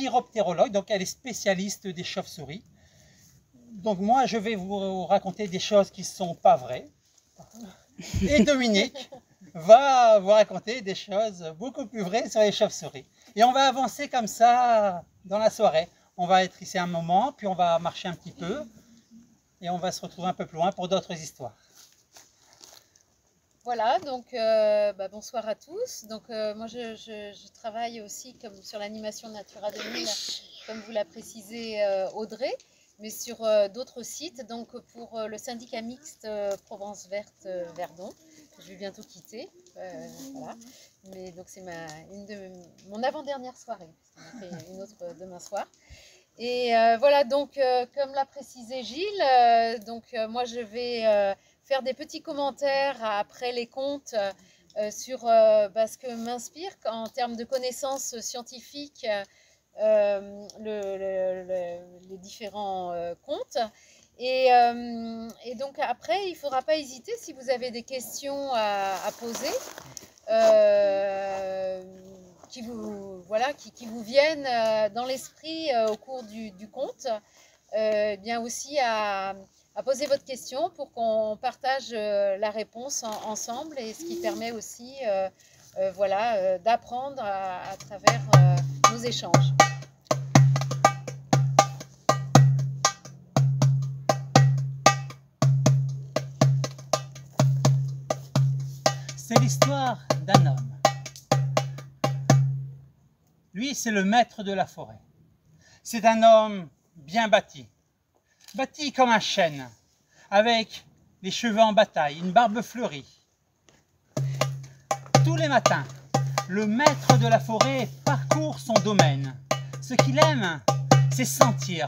chiroptérologue, donc elle est spécialiste des chauves-souris. Donc moi, je vais vous raconter des choses qui ne sont pas vraies. Et Dominique va vous raconter des choses beaucoup plus vraies sur les chauves-souris. Et on va avancer comme ça dans la soirée. On va être ici un moment, puis on va marcher un petit peu. Et on va se retrouver un peu plus loin pour d'autres histoires. Voilà, donc bonsoir à tous. Donc moi je travaille aussi comme sur l'animation Natura 2000, comme vous l'a précisé Audrey, mais sur d'autres sites. Donc pour le syndicat mixte Provence Verte Verdon, que je vais bientôt quitter. Voilà. Mais donc c'est mon avant-dernière soirée, parce qu'on a fait une autre demain soir. Et voilà, donc comme l'a précisé Gilles, moi je vais faire des petits commentaires après les contes sur ce que m'inspire en termes de connaissances scientifiques les différents contes. Et donc après, il ne faudra pas hésiter si vous avez des questions à poser. Qui vous viennent dans l'esprit au cours du conte, bien aussi à poser votre question pour qu'on partage la réponse ensemble, et ce qui permet aussi d'apprendre à travers nos échanges. C'est l'histoire d'un homme. Lui, c'est le maître de la forêt. C'est un homme bien bâti comme un chêne, avec les cheveux en bataille, une barbe fleurie. Tous les matins, le maître de la forêt parcourt son domaine. Ce qu'il aime, c'est sentir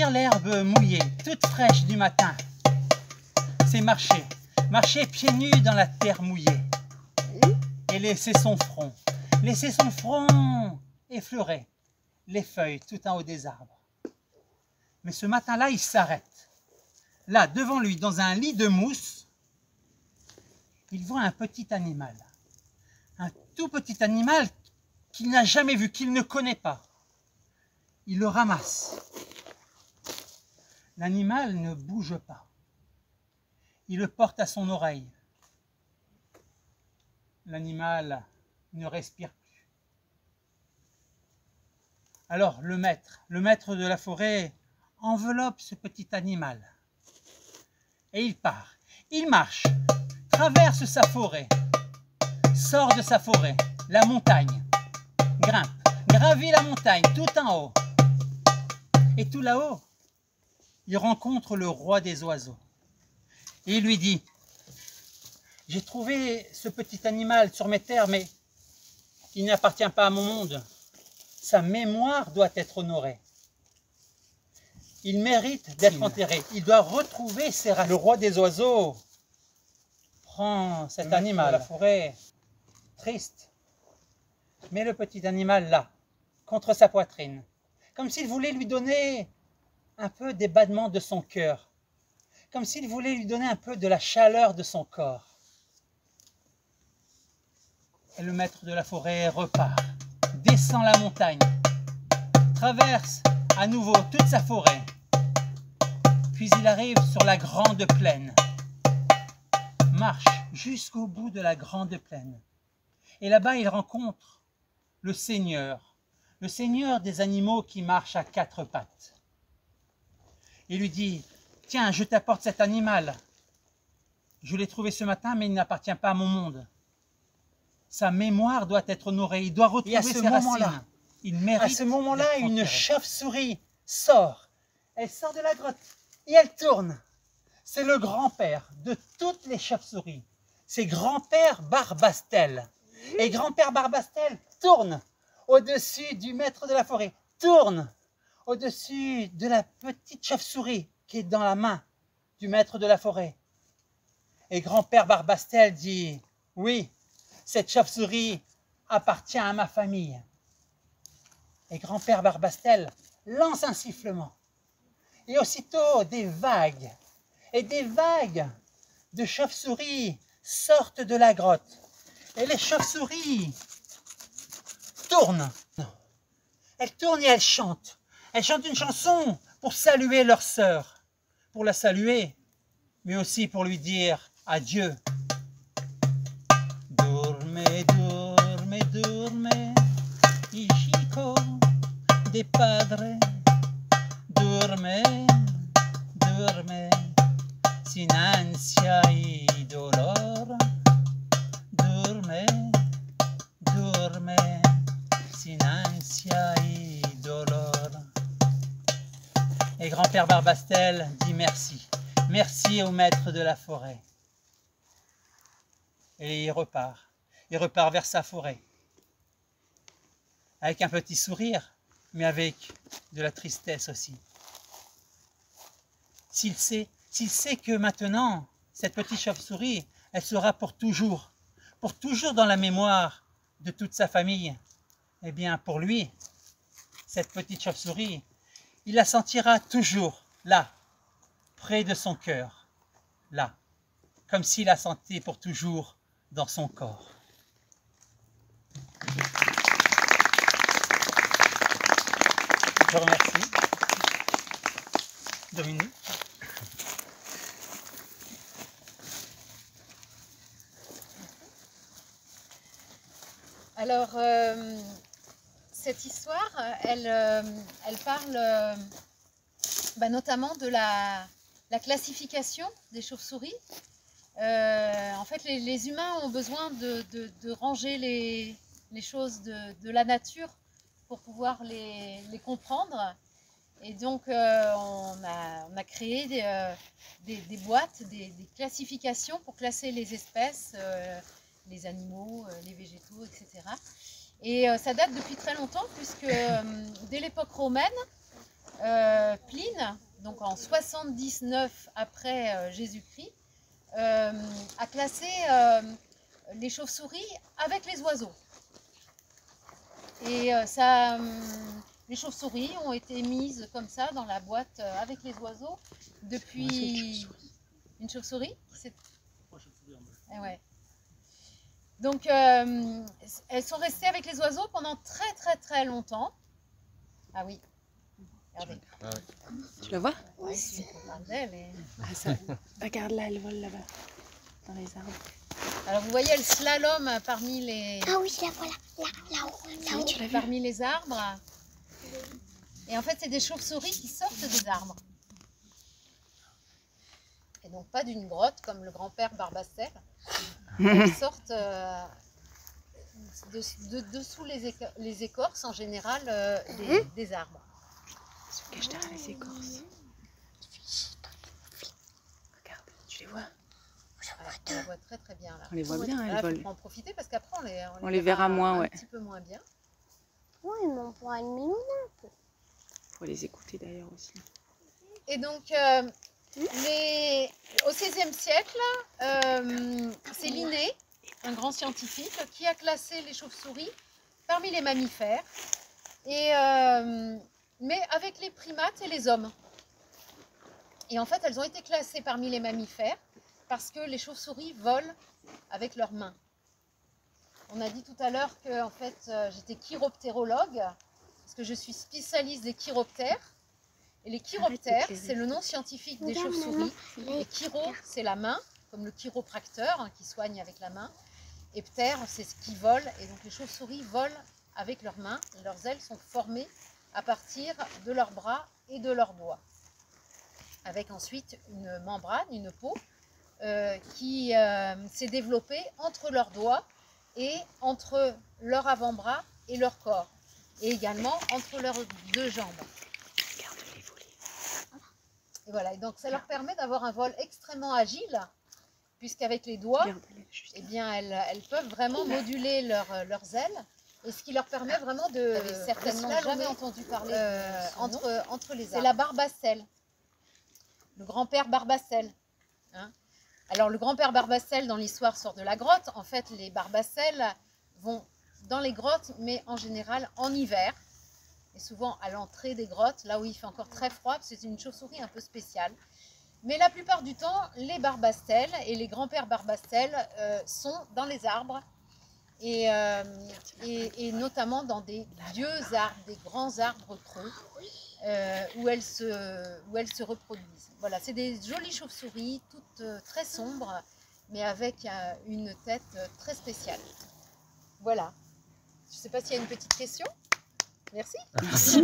l'herbe mouillée, toute fraîche du matin. C'est marcher pieds nus dans la terre mouillée et laisser son front effleurer les feuilles tout en haut des arbres. Mais ce matin-là, il s'arrête. Là, devant lui, dans un lit de mousse, il voit un petit animal. Un tout petit animal qu'il n'a jamais vu, qu'il ne connaît pas. Il le ramasse. L'animal ne bouge pas. Il le porte à son oreille. L'animal ne respire plus. Alors le maître de la forêt enveloppe ce petit animal. Et il part. Il marche, traverse sa forêt, sort de sa forêt, la montagne, grimpe, gravit la montagne tout en haut. Et tout là-haut, il rencontre le roi des oiseaux. Et il lui dit: j'ai trouvé ce petit animal sur mes terres, mais il n'appartient pas à mon monde. Sa mémoire doit être honorée. Il mérite d'être enterré. Il doit retrouver ses racines. Le roi des oiseaux prend cet animal à la forêt, triste. Mais le petit animal là, contre sa poitrine, comme s'il voulait lui donner un peu des battements de son cœur, comme s'il voulait lui donner un peu de la chaleur de son corps. Et le maître de la forêt repart, descend la montagne, traverse à nouveau toute sa forêt, puis il arrive sur la grande plaine, marche jusqu'au bout de la grande plaine. Et là-bas, il rencontre le seigneur des animaux qui marchent à quatre pattes. Il lui dit: tiens, je t'apporte cet animal. Je l'ai trouvé ce matin, mais il n'appartient pas à mon monde. Sa mémoire doit être honorée. Il doit retrouver ses racines. Il mérite. À ce moment-là, une chauve-souris sort. Elle sort de la grotte et elle tourne. C'est le grand-père de toutes les chauves-souris. C'est grand-père Barbastel. Et grand-père Barbastel tourne au-dessus du maître de la forêt. Tourne au-dessus de la petite chauve-souris qui est dans la main du maître de la forêt. Et grand-père Barbastel dit: oui, cette chauve-souris appartient à ma famille. Et grand-père Barbastel lance un sifflement. Et aussitôt, des vagues de chauves-souris sortent de la grotte. Et les chauves-souris tournent elles tournent et elles chantent. Elles chantent une chanson pour saluer leur sœur, pour la saluer, mais aussi pour lui dire adieu. Dorme, dorme, dorme, hijico de padre. Dorme, dorme, sin ansia y dolor. Dorme, dorme, sin ansia y dolor. Et grand-père Barbastel dit merci. Merci au maître de la forêt. Et il repart. Il repart vers sa forêt. Avec un petit sourire, mais avec de la tristesse aussi. S'il sait que maintenant, cette petite chauve-souris, elle sera pour toujours dans la mémoire de toute sa famille, eh bien pour lui, cette petite chauve-souris, il la sentira toujours là, près de son cœur, là, comme s'il la sentait pour toujours dans son corps. Je remercie Dominique. Alors, cette histoire, elle parle notamment de la classification des chauves-souris. En fait, les humains ont besoin de ranger les choses de la nature pour pouvoir les comprendre. Et donc, on a créé des boîtes, des classifications pour classer les espèces, les animaux, les végétaux, etc. Et ça date depuis très longtemps, puisque dès l'époque romaine, Pline, donc en 79 après Jésus-Christ, a classé les chauves-souris avec les oiseaux. Et les chauves-souris ont été mises comme ça dans la boîte avec les oiseaux depuis... Une chauve-souris? Ouais. Donc, elles sont restées avec les oiseaux pendant très longtemps. Ah oui, regardez. Ah ouais. Tu la vois? Oui, si on regarde elle et... Ah, ça. Regarde là, elle vole là-bas, dans les arbres. Alors vous voyez le slalom parmi les... Ah oui, la voilà, là-haut. Tu l'as vu? Parmi les arbres. Et en fait, c'est des chauves-souris qui sortent des arbres. Et donc pas d'une grotte comme le grand-père Barbastel. Elles sortent dessous les écorces en général des arbres. Ils se cachent derrière les écorces. Regarde, tu les vois? On la voit très bien là. On les voit bien, Là, elles volent. faut en profiter parce qu'après On les verra moins, ouais. Un petit peu moins bien. Oui, mais on pourra une minute. Faut les écouter d'ailleurs aussi. Et donc, au XVIe siècle, c'est Linné, un grand scientifique, qui a classé les chauves-souris parmi les mammifères, mais avec les primates et les hommes. Et en fait, elles ont été classées parmi les mammifères parce que les chauves-souris volent avec leurs mains. On a dit tout à l'heure que en fait, j'étais chiroptérologue, parce que je suis spécialiste des chiroptères. Et les chiroptères, c'est le nom scientifique des chauves-souris. Et chiro, c'est la main, comme le chiropracteur qui soigne avec la main. Et ptère, c'est ce qui vole. Et donc les chauves-souris volent avec leurs mains. Leurs ailes sont formées à partir de leurs bras et de leurs doigts. Avec ensuite une membrane, une peau, qui s'est développée entre leurs doigts et entre leur avant-bras et leur corps. Et également entre leurs deux jambes. Regarde-les voler. Et voilà, et donc ça leur permet d'avoir un vol extrêmement agile, puisqu'avec les doigts, eh bien, elles peuvent vraiment moduler leurs ailes, et ce qui leur permet vraiment de... Vous n'avez certainement jamais entendu parler entre les arbres. C'est la Barbastel, le grand-père Barbastel. Hein. Alors le grand-père Barbastel, dans l'histoire, sort de la grotte. En fait, les Barbastel vont dans les grottes, mais en général en hiver. Et souvent à l'entrée des grottes, là où il fait encore très froid, parce que c'est une chauve-souris un peu spéciale. Mais la plupart du temps, les Barbastel et les grands-pères Barbastel sont dans les arbres et notamment dans des vieux arbres, des grands arbres creux où elles se reproduisent. Voilà, c'est des jolies chauves-souris, toutes très sombres, mais avec une tête très spéciale. Voilà. Je ne sais pas s'il y a une petite question. Merci. Merci.